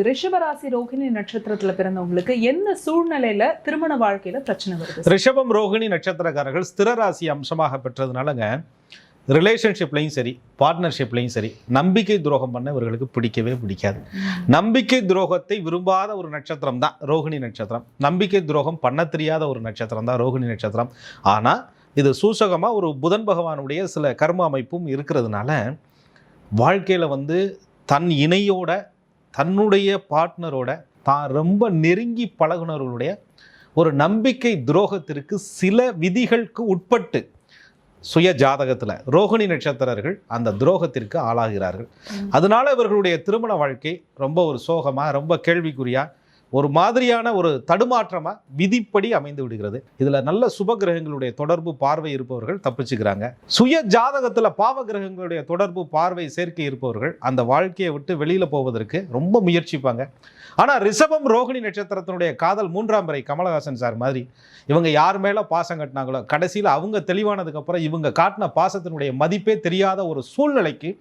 ரிஷபராசி ரோகிணி நட்சத்திரத்துல பிறந்தவங்களுக்கு எந்த சூழ்நிலையில திருமண வாழ்க்கையில பிரச்சனை வருது? ரிஷபம் ரோகிணி நட்சத்திரக்காரர்கள் ஸ்திர ராசி அம்சமாக பெற்றதுனாலங்க ரிலேஷன்ஷிப்லையும் சரி பார்ட்னர்ஷிப்லையும் சரி நம்பிக்கை துரோகம் பண்ண இவர்களுக்கு பிடிக்கவே பிடிக்காது. நம்பிக்கை துரோகத்தை விரும்பாத ஒரு நட்சத்திரம் தான் ரோகிணி நட்சத்திரம். நம்பிக்கை துரோகம் பண்ண தெரியாத ஒரு நட்சத்திரம் தான் ரோகிணி நட்சத்திரம். ஆனால் இது சூசகமாக ஒரு புதன் பகவானுடைய சில கர்ம அமைப்பும் இருக்கிறதுனால வாழ்க்கையில் தன் இணையோட தன்னுடைய பார்ட்னரோட தான் ரொம்ப நெருங்கி பழகுனர்களுடைய ஒரு நம்பிக்கை துரோகத்திற்கு சில விதிகளுக்கு உட்பட்டு சுய ஜாதகத்தில் ரோகிணி நட்சத்திரர்கள் அந்த துரோகத்திற்கு ஆளாகிறார்கள். அதனால இவர்களுடைய திருமண வாழ்க்கை ரொம்ப ஒரு சோகமாக ரொம்ப கேள்விக்குறியாக ஒரு மாதிரியான ஒரு தடுமாற்றமாக விதிப்படி அமைந்து விடுகிறது. இதில் நல்ல சுப கிரகங்களுடைய தொடர்பு பார்வை இருப்பவர்கள் தப்பிச்சுக்கிறாங்க. சுய ஜாதகத்தில் பாவ கிரகங்களுடைய தொடர்பு பார்வை சேர்க்கை இருப்பவர்கள் அந்த வாழ்க்கையை விட்டு வெளியில் போவதற்கு ரொம்ப முயற்சிப்பாங்க. ஆனால் ரிஷபம் ரோகிணி நட்சத்திரத்தினுடைய காதல் 3ஆம் பிறை கமலஹாசன் சார் மாதிரி இவங்க யார் மேலே பாசம் கட்டினாங்களோ கடைசியில் அவங்க தெளிவானதுக்கப்புறம் இவங்க காட்டின பாசத்தினுடைய மதிப்பே தெரியாத ஒரு சூழ்நிலைக்கு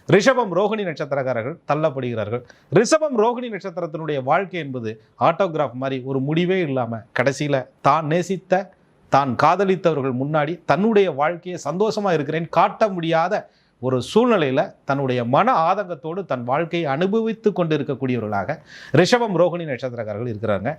ரிஷபம் ரோகிணி நட்சத்திரக்காரர்கள் தள்ளப்படுகிறார்கள். ரிஷபம் ரோகிணி நட்சத்திரத்தினுடைய வாழ்க்கை என்பது ஆட்டோகிராஃப் மாதிரி ஒரு முடிவே இல்லாமல் கடைசியில் தான் நேசித்த தான் காதலித்தவர்கள் முன்னாடி தன்னுடைய வாழ்க்கையை சந்தோஷமாக இருக்கிறேன் காட்ட முடியாத ஒரு சூழ்நிலையில் தன்னுடைய மன ஆதங்கத்தோடு தன் வாழ்க்கையை அனுபவித்து கொண்டு இருக்கக்கூடியவர்களாக ரிஷபம் ரோகிணி நட்சத்திரக்காரர்கள் இருக்கிறாங்க.